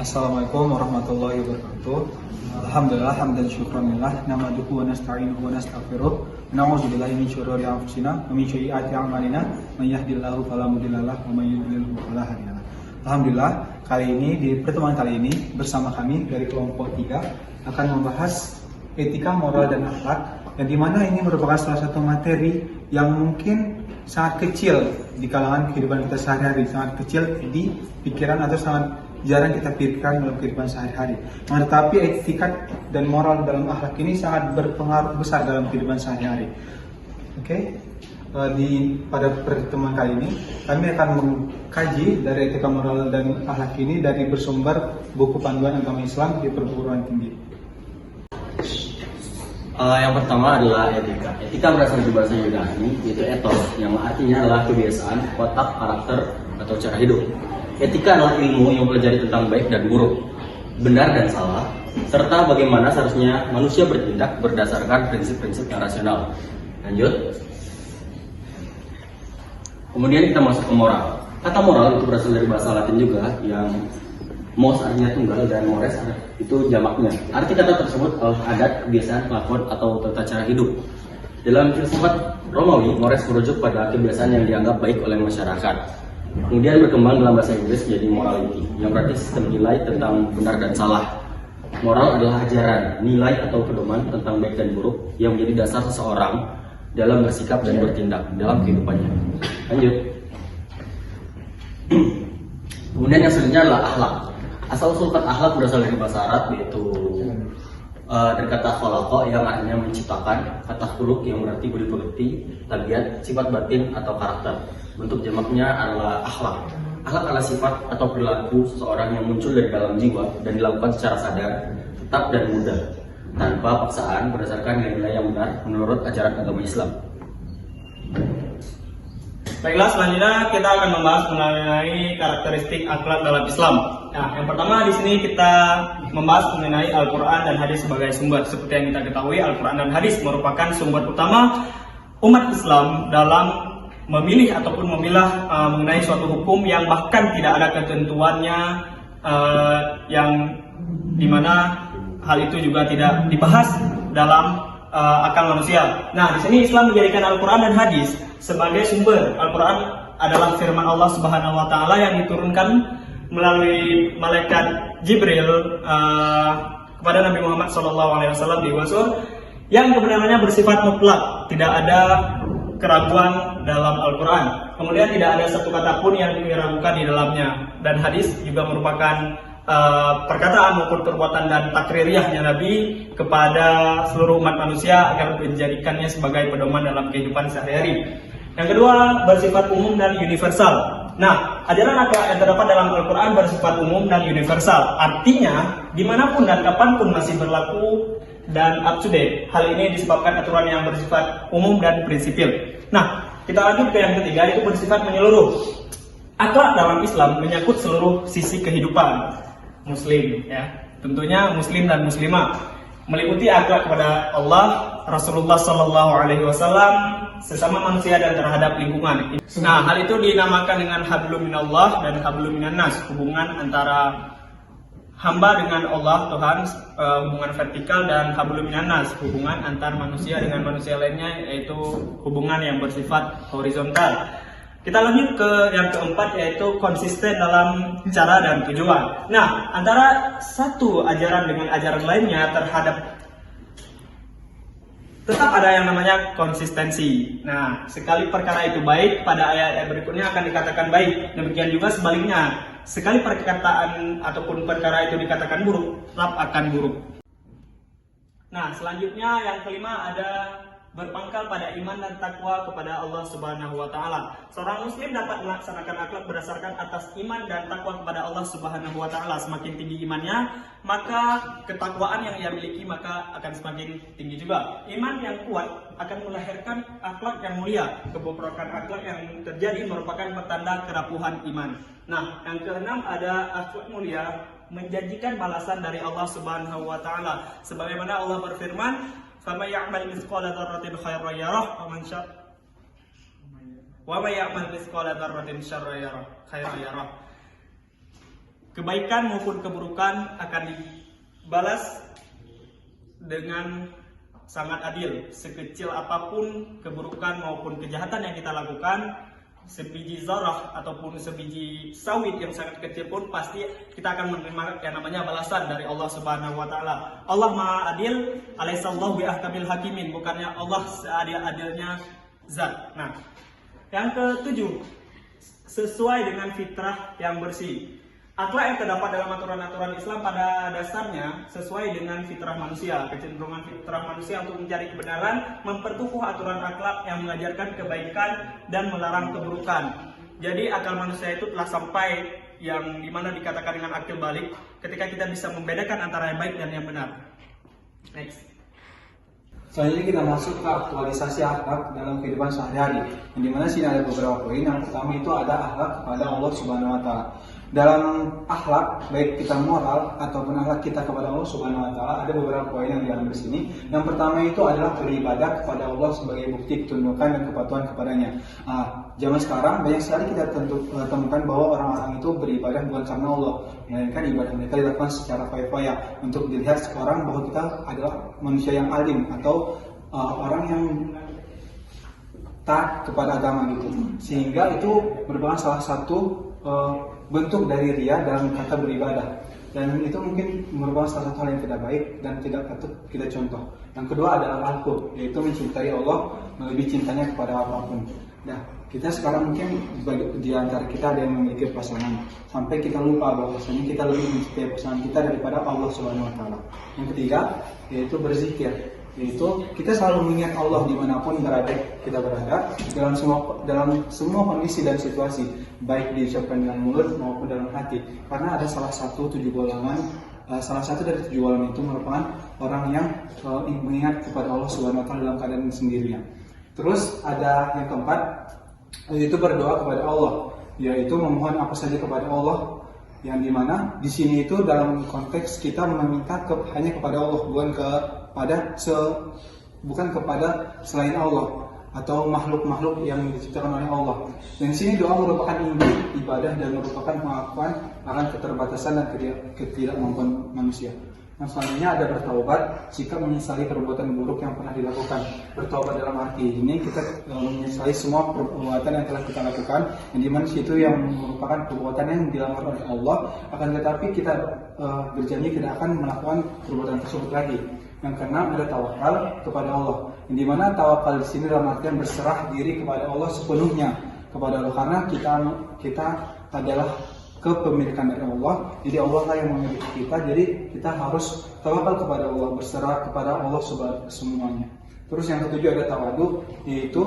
Assalamualaikum warahmatullahi wabarakatuh. Alhamdulillah hamdan syukranillah nahmaduhu wa nasta'inuhu wa nastaghfiruh wa na'udzu billahi min syururi anfusina wa min sayyiati a'malina may yahdihillahu fala mudhillalah wa may yudhlil fala hadiyalah. Alhamdulillah, kali ini di pertemuan kali ini bersama kami dari kelompok 3 akan membahas etika, moral dan akhlak, yang dimana ini merupakan salah satu materi yang mungkin sangat kecil di kalangan kehidupan kita sehari-hari, sangat kecil di pikiran atau sangat jarang kita pikirkan dalam kehidupan sehari-hari. Tetapi etika dan moral dalam akhlak ini sangat berpengaruh besar dalam kehidupan sehari-hari. Oke, pada pertemuan kali ini kami akan mengkaji dari etika, moral dan akhlak ini dari bersumber buku panduan agama Islam di perguruan tinggi. Yang pertama adalah etika. Etika berasal dari bahasa Yunani, yaitu ethos, yang artinya adalah kebiasaan, watak, karakter, atau cara hidup. Etika adalah ilmu yang mempelajari tentang baik dan buruk, benar dan salah, serta bagaimana seharusnya manusia bertindak berdasarkan prinsip-prinsip yang rasional. Lanjut. Kemudian kita masuk ke moral. Kata moral itu berasal dari bahasa Latin juga, yang mos artinya tunggal dan mores itu jamaknya. Arti kata tersebut adalah adat, kebiasaan, kelakuan, atau tata cara hidup. Dalam filsafat Romawi, mores merujuk pada kebiasaan yang dianggap baik oleh masyarakat. Kemudian berkembang dalam bahasa Inggris menjadi morality, yang berarti sistem nilai tentang benar dan salah. Moral adalah ajaran, nilai atau pedoman tentang baik dan buruk yang menjadi dasar seseorang dalam bersikap dan bertindak dalam kehidupannya. Lanjut. Kemudian yang selanjutnya adalah akhlak. Asal-usul kata akhlak berasal dari bahasa Arab, yaitu dari kata khalaqa yang artinya menciptakan, kata khuluq yang berarti budi pekerti, tabiat, sifat batin atau karakter. Bentuk jamaknya adalah akhlak. Akhlak adalah sifat atau perilaku seseorang yang muncul dari dalam jiwa dan dilakukan secara sadar, tetap dan mudah, tanpa paksaan, berdasarkan nilai-nilai yang benar menurut ajaran agama Islam. Baiklah, selanjutnya kita akan membahas mengenai karakteristik akhlak dalam Islam. Nah, yang pertama di sini kita membahas mengenai Al-Quran dan hadis sebagai sumber. Seperti yang kita ketahui, Al-Quran dan hadis merupakan sumber utama umat Islam dalam memilih ataupun memilah mengenai suatu hukum yang bahkan tidak ada ketentuannya, yang dimana hal itu juga tidak dibahas dalam akal manusia. Nah, di sini Islam menjadikan Al-Quran dan hadis sebagai sumber. Al-Quran adalah firman Allah Subhanahu wa taala yang diturunkan melalui malaikat Jibril kepada Nabi Muhammad SAW di Wasur, yang kebenarannya bersifat mutlak, tidak ada keraguan dalam Al-Quran. Kemudian tidak ada satu kata pun yang diragukan di dalamnya. Dan hadis juga merupakan perkataan maupun perbuatan dan takririahnya Nabi kepada seluruh umat manusia agar menjadikannya sebagai pedoman dalam kehidupan sehari-hari. Yang kedua, bersifat umum dan universal. Nah, ajaran akhlak yang terdapat dalam Al-Quran bersifat umum dan universal. Artinya, dimanapun dan kapanpun masih berlaku dan up to date. Hal ini disebabkan aturan yang bersifat umum dan prinsipil. Nah, kita lanjut ke yang ketiga, yaitu bersifat menyeluruh. Akhlak dalam Islam menyangkut seluruh sisi kehidupan Muslim, ya. Tentunya Muslim dan Muslimah, meliputi akhlak kepada Allah, Rasulullah SAW, sesama manusia dan terhadap lingkungan. Nah, hal itu dinamakan dengan hablum minallah dan hablum minan nas, hubungan antara hamba dengan Allah Tuhan, hubungan vertikal, dan hablum minan nas, hubungan antar manusia dengan manusia lainnya, yaitu hubungan yang bersifat horizontal. Kita lanjut ke yang keempat, yaitu konsisten dalam cara dan tujuan. Nah, antara satu ajaran dengan ajaran lainnya tetap ada yang namanya konsistensi. Nah, sekali perkara itu baik, pada ayat berikutnya akan dikatakan baik. Demikian juga sebaliknya, sekali perkataan ataupun perkara itu dikatakan buruk, tetap akan buruk. Nah, selanjutnya yang kelima ada berpangkal pada iman dan takwa kepada Allah Subhanahu wa taala. Seorang muslim dapat melaksanakan akhlak berdasarkan atas iman dan takwa kepada Allah Subhanahu wa taala. Semakin tinggi imannya, maka ketakwaan yang ia miliki maka akan semakin tinggi juga. Iman yang kuat akan melahirkan akhlak yang mulia. Kebobrokan akhlak yang terjadi merupakan pertanda kerapuhan iman. Nah, yang keenam ada akhlak mulia menjanjikan balasan dari Allah Subhanahu wa taala. Sebagaimana Allah berfirman, "Faman ya'mal mithqala dzarratin khairan yarah wa man ya'mal mithqala dzarratin syarran yarah." kebaikan maupun keburukan akan dibalas dengan sangat adil. Sekecil apapun keburukan maupun kejahatan yang kita lakukan, sebiji zarah ataupun sebiji sawit yang sangat kecil pun pasti kita akan menerima yang namanya balasan dari Allah Subhanahu wa taala. Allah Maha Adil, alaihissallahu bi ahkamil hakimin, bukannya Allah seadil-adilnya zat. Nah, yang ketujuh, sesuai dengan fitrah yang bersih. Akhlak yang terdapat dalam aturan-aturan Islam pada dasarnya sesuai dengan fitrah manusia. Kecenderungan fitrah manusia untuk mencari kebenaran, mempertukuh aturan akhlak yang mengajarkan kebaikan dan melarang keburukan. Jadi akal manusia itu telah sampai yang dimana dikatakan dengan akil balik, ketika kita bisa membedakan antara yang baik dan yang benar. Next. Selanjutnya kita masuk ke aktualisasi akhlak dalam kehidupan sehari-hari. Yang dimana sini ada beberapa poin. Yang pertama itu ada akhlak kepada Allah Subhanahu wa taala. Dalam akhlak, baik kita moral ataupun akhlak kita kepada Allah Subhanahu wa taala, ada beberapa poin yang diambil di sini. Yang pertama itu adalah beribadah kepada Allah sebagai bukti ketundukan dan kepatuhan kepadanya. Zaman sekarang banyak sekali kita temukan bahwa orang-orang itu beribadah bukan karena Allah, melainkan ibadah mereka dilakukan secara foya-foya untuk dilihat seorang bahwa kita adalah manusia yang alim atau orang yang taat kepada agama gitu. Sehingga itu merupakan salah satu bentuk dari ria dalam kata beribadah, dan itu mungkin merupakan salah satu hal yang tidak baik dan tidak patut kita contoh. Yang kedua adalah al-hub, yaitu mencintai Allah melebihi cintanya kepada apapun. Nah, kita sekarang mungkin di antara kita ada yang memiliki pasangan sampai kita lupa bahwasanya kita lebih mencintai pasangan kita daripada Allah Subhanahu wa taala. Yang ketiga yaitu berzikir, yaitu kita selalu mengingat Allah dimanapun kita berada dalam semua kondisi dan situasi, baik diucapkan dengan mulut maupun dalam hati. Karena ada salah satu dari 7 golongan itu merupakan orang yang mengingat kepada Allah Subhanahu wa taala dalam keadaan sendirian. Terus ada yang keempat, yaitu berdoa kepada Allah, yaitu memohon apa saja kepada Allah, yang dimana di sini itu dalam konteks kita meminta hanya kepada Allah, bukan kepada selain Allah atau makhluk-makhluk yang diciptakan oleh Allah. Dan di sini doa merupakan inti ibadah dan merupakan pengakuan akan keterbatasan dan ketidakmampuan manusia. Yang selanjutnya ada bertaubat jika menyesali perbuatan buruk yang pernah dilakukan. Bertaubat dalam arti ini kita menyesali semua perbuatan yang telah kita lakukan, yang dimana situ yang merupakan perbuatan yang dilanggar oleh Allah, akan tetapi kita berjanji tidak akan melakukan perbuatan tersebut lagi. Yang keenam ada tawakal kepada Allah, yang dimana tawakal di sini dalam artian berserah diri kepada Allah sepenuhnya kepada Allah, karena kita adalah kepemilikan dari Allah, jadi Allah lah yang memiliki kita, jadi kita harus tawakal kepada Allah, berserah kepada Allah semuanya. Terus yang ketujuh ada tawadu, yaitu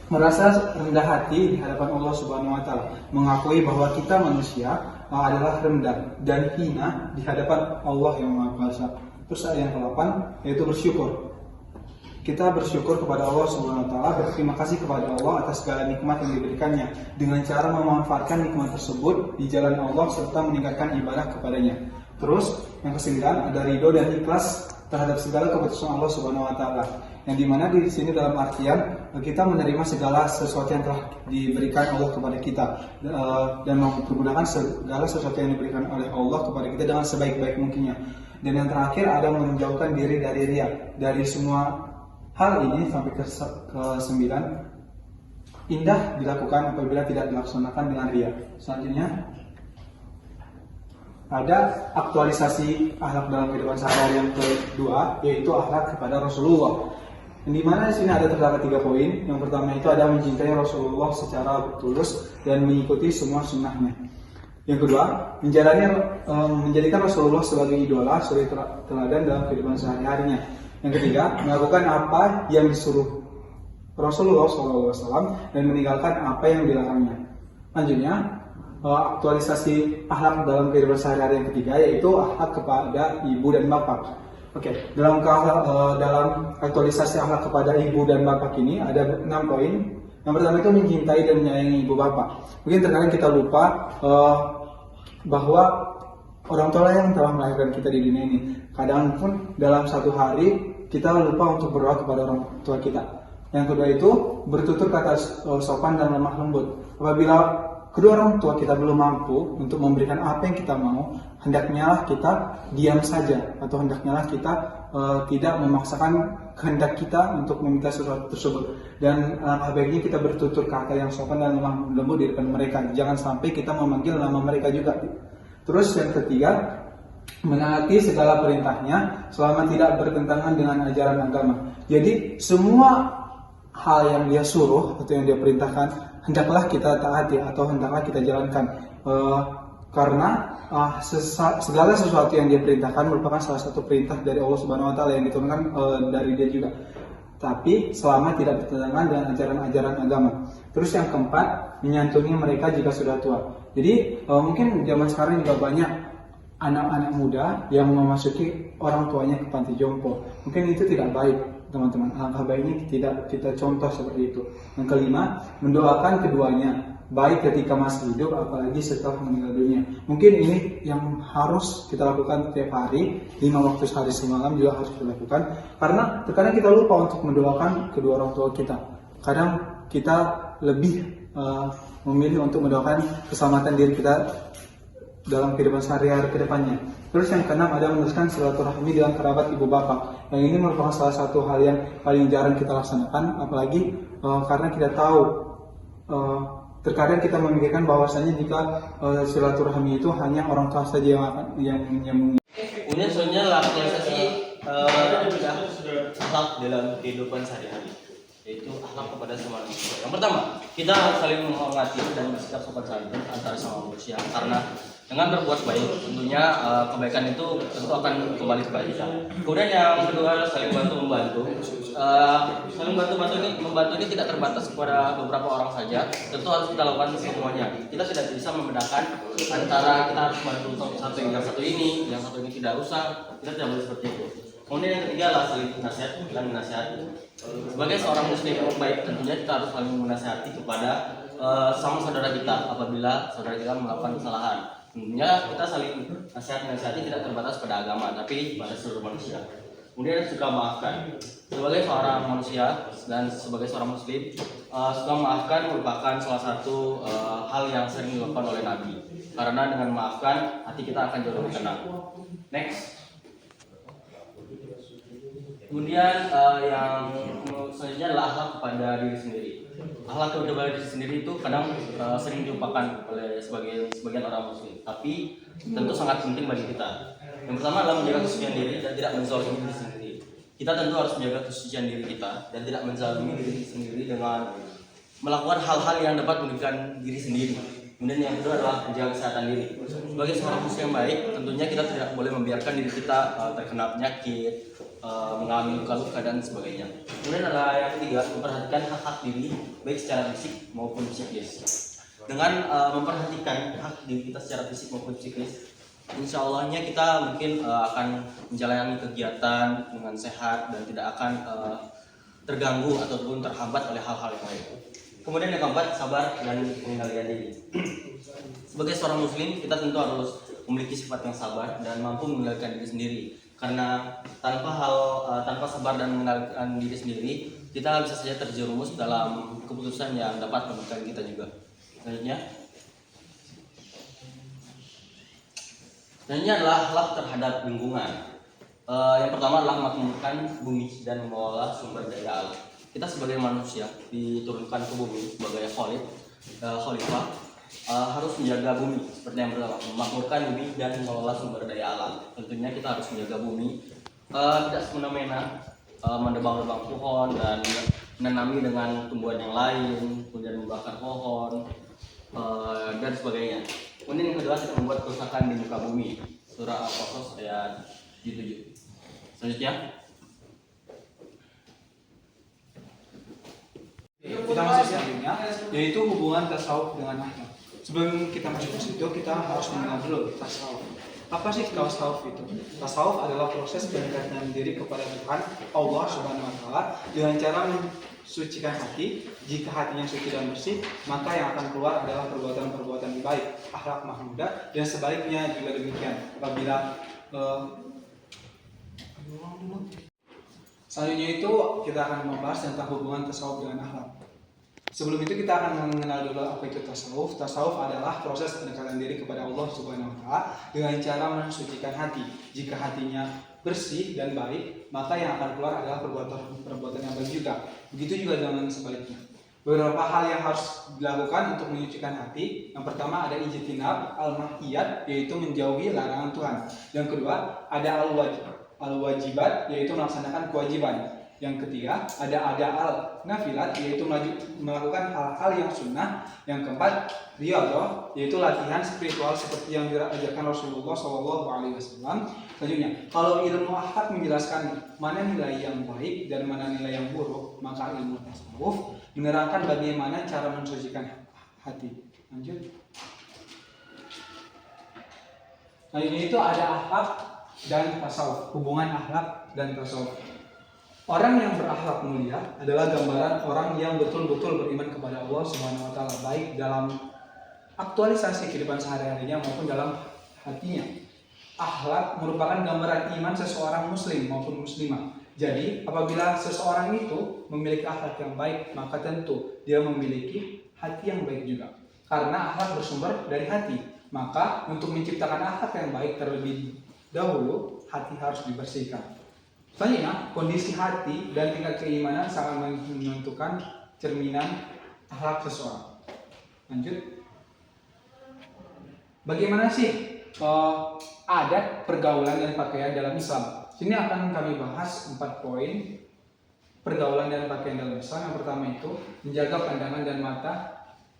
merasa rendah hati di hadapan Allah Subhanahu wa taala, mengakui bahwa kita manusia adalah rendah dan hina di hadapan Allah yang Maha Kuasa. Terus yang ke-8 yaitu bersyukur. Kita bersyukur kepada Allah Subhanahu wa taala, berterima kasih kepada Allah atas segala nikmat yang diberikannya dengan cara memanfaatkan nikmat tersebut di jalan Allah serta meningkatkan ibadah kepadanya. Terus yang ke-9 ada ridho dan ikhlas terhadap segala keputusan Allah Subhanahu wa taala. Yang dimana di sini dalam artian kita menerima segala sesuatu yang telah diberikan Allah kepada kita dan mempergunakan segala sesuatu yang diberikan oleh Allah kepada kita dengan sebaik-baik mungkinnya. Dan yang terakhir ada menjauhkan diri dari riya. Dari semua hal ini sampai ke-9, indah dilakukan apabila tidak dilaksanakan dengan riya. Selanjutnya ada aktualisasi akhlak dalam kehidupan sehari-hari yang kedua, yaitu akhlak kepada Rasulullah. Di mana di sini ada terdapat 3 poin. Yang pertama itu ada mencintai Rasulullah secara tulus dan mengikuti semua sunnahnya. Yang kedua, menjadikan Rasulullah sebagai idola, sebagai teladan dalam kehidupan sehari-harinya. Yang ketiga, melakukan apa yang disuruh Rasulullah SAW dan meninggalkan apa yang dilarangnya. Selanjutnya, aktualisasi akhlak dalam kehidupan sehari-hari yang ketiga, yaitu akhlak kepada ibu dan bapak. Dalam aktualisasi akhlak kepada ibu dan bapak ini ada 6 poin. Yang pertama itu mencintai dan menyayangi ibu bapak. Mungkin terkadang kita lupa bahwa orang tua yang telah melahirkan kita di dunia ini. Kadang pun dalam satu hari kita lupa untuk berdoa kepada orang tua kita. Yang kedua itu bertutur kata sopan dan lemah lembut. Apabila kedua orang tua kita belum mampu untuk memberikan apa yang kita mau, hendaknya lah kita diam saja, atau hendaknya lah kita tidak memaksakan kehendak kita untuk meminta sesuatu tersebut. Dan baiknya kita bertutur kata yang sopan dan lemah lembut di depan mereka. Jangan sampai kita memanggil nama mereka juga. Terus yang ketiga, menaati segala perintahnya selama tidak bertentangan dengan ajaran agama. Jadi semua hal yang dia suruh atau yang dia perintahkan hendaklah kita taati atau hendaklah kita jalankan, karena segala sesuatu yang dia perintahkan merupakan salah satu perintah dari Allah Subhanahu Wa Taala yang diturunkan dari dia juga. Tapi selama tidak bertentangan dengan ajaran-ajaran agama. Terus yang keempat, menyantuni mereka jika sudah tua. Jadi mungkin zaman sekarang juga banyak anak-anak muda yang memasuki orang tuanya ke panti jompo. Mungkin itu tidak baik, teman-teman. Alangkah baiknya tidak kita contoh seperti itu. Yang kelima, mendoakan keduanya, baik ketika masih hidup apalagi setelah meninggal dunia. Mungkin ini yang harus kita lakukan setiap hari, 5 waktu sehari semalam juga harus kita lakukan, karena terkadang kita lupa untuk mendoakan kedua orang tua kita. Kadang kita lebih memilih untuk mendoakan keselamatan diri kita dalam kehidupan sehari-hari ke depannya. Terus yang keenam ada meneruskan silaturahmi dengan kerabat ibu bapak. Yang ini merupakan salah satu hal yang paling jarang kita laksanakan, apalagi karena kita tahu terkadang kita memikirkan bahwasanya jika silaturahmi itu hanya orang tua saja yang Kemudian soalnya aktualisasi akhlak dalam kehidupan sehari-hari, yaitu akhlak kepada sama manusia. Yang pertama, kita harus saling menghormati dan bersikap sopan santun antara sama manusia, karena dengan berbuat baik tentunya kebaikan itu tentu akan kembali kepada kita. Kemudian yang kedua, saling membantu. Saling membantu ini tidak terbatas kepada beberapa orang saja, tentu harus kita lakukan semuanya. Kita tidak bisa membedakan antara kita harus membantu yang satu ini tidak usah. Kita tidak boleh seperti itu. Kemudian yang ketiga adalah saling nasihat dan menasihati. Sebagai seorang muslim yang baik, tentunya kita harus saling menasihati kepada sama saudara kita apabila saudara kita melakukan kesalahan. Tentunya kita saling menasihati tidak terbatas pada agama, tapi pada seluruh manusia. Kemudian suka maafkan. Sebagai seorang manusia dan sebagai seorang muslim, suka maafkan merupakan salah satu hal yang sering dilakukan oleh Nabi. Karena dengan memaafkan, hati kita akan jauh lebih tenang. Next. Kemudian yang selanjutnya adalah akhlak kepada diri sendiri. Akhlak kepada diri sendiri itu kadang sering dilupakan oleh sebagian orang muslim, tapi tentu sangat penting bagi kita. Yang pertama adalah menjaga kesucian diri dan tidak menzalimi diri sendiri. Kita tentu harus menjaga kesucian diri kita dan tidak menzalimi diri sendiri dengan melakukan hal-hal yang dapat merugikan diri sendiri. Kemudian yang kedua adalah menjaga kesehatan diri. Sebagai seorang muslim yang baik, tentunya kita tidak boleh membiarkan diri kita terkena penyakit, mengalami luka-luka dan sebagainya. Kemudian ada yang ketiga, memperhatikan hak-hak diri baik secara fisik maupun psikis. Dengan memperhatikan hak diri kita secara fisik maupun psikis, insya Allahnya kita mungkin akan menjalani kegiatan dengan sehat dan tidak akan terganggu ataupun terhambat oleh hal-hal yang lain. Kemudian yang keempat, sabar dan pengendalian diri. Sebagai seorang muslim, kita tentu harus memiliki sifat yang sabar dan mampu mengendalikan diri sendiri. Karena tanpa sabar dan mengendalikan diri sendiri, kita bisa saja terjerumus dalam keputusan yang dapat merugikan kita juga. Selanjutnya adalah akhlak terhadap lingkungan. Yang pertama adalah memakmurkan bumi dan mengelola sumber daya alam. Kita sebagai manusia diturunkan ke bumi sebagai khalifah, harus menjaga bumi seperti yang pertama, memakmurkan bumi dan mengelola sumber daya alam. Tentunya kita harus menjaga bumi, tidak semena-mena mendebang-debang pohon dan menanami dengan tumbuhan yang lain, kemudian membakar pohon dan sebagainya. Kemudian yang kedua, tidak membuat kerusakan di muka bumi. Surah Al-Qasas ayat 7. Selanjutnya, kita masuk selanjutnya, yaitu hubungan tasawuf dengan akhlak. Sebelum kita masuk ke situ, kita harus mengenal dulu tasawuf. Apa sih tasawuf itu? Tasawuf adalah proses pendekatan diri kepada Tuhan Allah Subhanahu Wa Taala dengan cara mensucikan hati. Jika hatinya suci dan bersih, maka yang akan keluar adalah perbuatan-perbuatan baik, akhlak mahmudah, dan sebaliknya juga demikian. Apabila selanjutnya itu kita akan membahas tentang hubungan tasawuf dengan akhlak. Sebelum itu kita akan mengenal dulu apa itu tasawuf. Tasawuf adalah proses pendekatan diri kepada Allah Subhanahu wa taala dengan cara mensucikan hati. Jika hatinya bersih dan baik, maka yang akan keluar adalah perbuatan yang baik juga. Begitu juga dengan sebaliknya. Beberapa hal yang harus dilakukan untuk menyucikan hati. Yang pertama ada ijtinab al-mahiyat, yaitu menjauhi larangan Tuhan. Yang kedua ada al-wajibat, yaitu melaksanakan kewajiban. Yang ketiga ada al-nafilat, yaitu melakukan hal-hal yang sunnah. Yang keempat riyadhah, yaitu latihan spiritual seperti yang diajarkan Rasulullah SAW. Selanjutnya, kalau ilmu akhlak menjelaskan mana nilai yang baik dan mana nilai yang buruk, maka ilmu tasawuf menerangkan bagaimana cara mensucikan hati. Lanjut. Nah, ini itu ada akhlak dan tasawuf, hubungan akhlak dan tasawuf. Orang yang berakhlak mulia adalah gambaran orang yang betul-betul beriman kepada Allah Subhanahu wa taala, baik dalam aktualisasi kehidupan sehari-harinya maupun dalam hatinya. Akhlak merupakan gambaran iman seseorang muslim maupun muslimah. Jadi, apabila seseorang itu memiliki akhlak yang baik, maka tentu dia memiliki hati yang baik juga. Karena akhlak bersumber dari hati. Maka untuk menciptakan akhlak yang baik terlebih dahulu, hati harus dibersihkan. Selanjutnya, kondisi hati dan tingkat keimanan sangat menentukan cerminan akhlak seseorang. Lanjut. Bagaimana sih adat, pergaulan, dan pakaian dalam Islam? Sini akan kami bahas 4 poin pergaulan dan pakaian dalam Islam. Yang pertama itu menjaga pandangan dan mata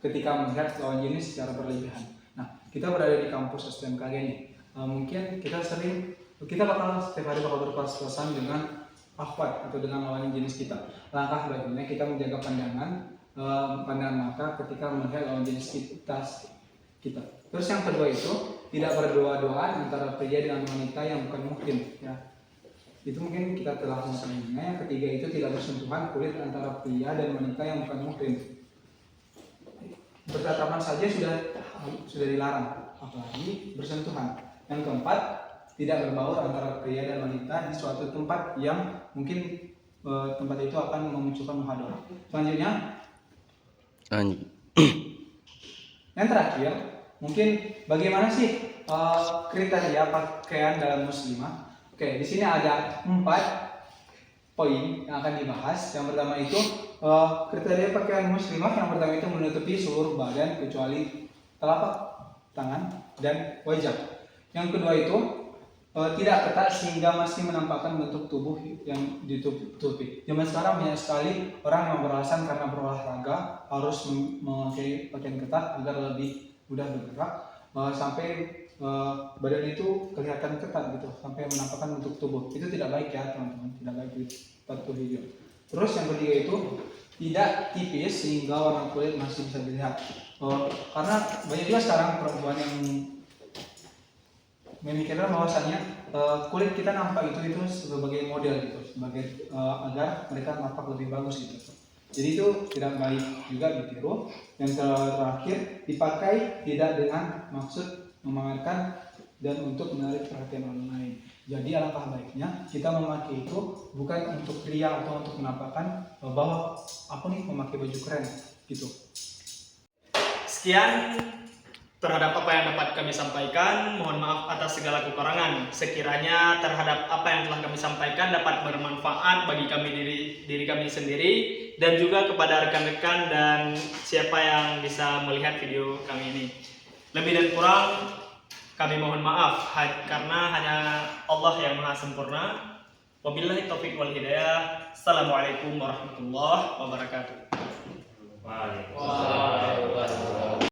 ketika melihat lawan jenis secara berlebihan. Nah, kita berada di kampus STMKG nih. Mungkin kita bakal setiap hari bakal berpas-pasan dengan akhwat atau dengan lawan jenis kita. Langkah baiknya kita menjaga pandangan mata ketika melihat lawan jenis kita. Terus yang kedua itu tidak berdoa-doaan antara pria dengan wanita yang bukan muhrim. Ya, itu mungkin kita telah mengetahuinya. Yang ketiga itu tidak bersentuhan kulit antara pria dan wanita yang bukan muhrim. Bertatapan saja sudah dilarang, apalagi bersentuhan. Yang keempat, tidak berbaur antara pria dan wanita di suatu tempat yang mungkin tempat itu akan memunculkan muhadharah. Selanjutnya, yang terakhir, mungkin bagaimana sih kriteria pakaian dalam muslimah? Oke, di sini ada 4 poin yang akan dibahas. Yang pertama itu kriteria pakaian muslimah. Yang pertama itu menutupi seluruh badan kecuali telapak tangan dan wajah. Yang kedua itu tidak ketat sehingga masih menampakkan bentuk tubuh yang ditutupi. Zaman sekarang banyak sekali orang yang beralasan karena berolahraga harus memakai pakaian ketat agar lebih mudah bergerak, sampai badan itu kelihatan ketat gitu, sampai menampakkan bentuk tubuh. Itu tidak baik ya teman-teman, tidak baik dipatuhi. Terus yang ketiga itu tidak tipis sehingga warna kulit masih bisa dilihat. Karena banyak juga sekarang perempuan yang memikirkan bahwasannya kulit kita nampak itu sebagai model gitu, sebagai agar mereka nampak lebih bagus gitu. Jadi itu tidak baik juga ditiru. Yang terakhir, dipakai tidak dengan maksud memamerkan dan untuk menarik perhatian orang lain. Jadi alangkah baiknya kita memakai itu bukan untuk ria atau untuk menampakkan bahwa aku nih memakai baju keren gitu. Sekian terhadap apa yang dapat kami sampaikan. Mohon maaf atas segala kekurangan. Sekiranya terhadap apa yang telah kami sampaikan dapat bermanfaat bagi kami diri kami sendiri dan juga kepada rekan-rekan dan siapa yang bisa melihat video kami ini. Lebih dan kurang kami mohon maaf karena hanya Allah yang Maha Sempurna. Wabillahi taufiq wal hidayah. Assalamualaikum warahmatullahi wabarakatuh. Waalaikumsalam.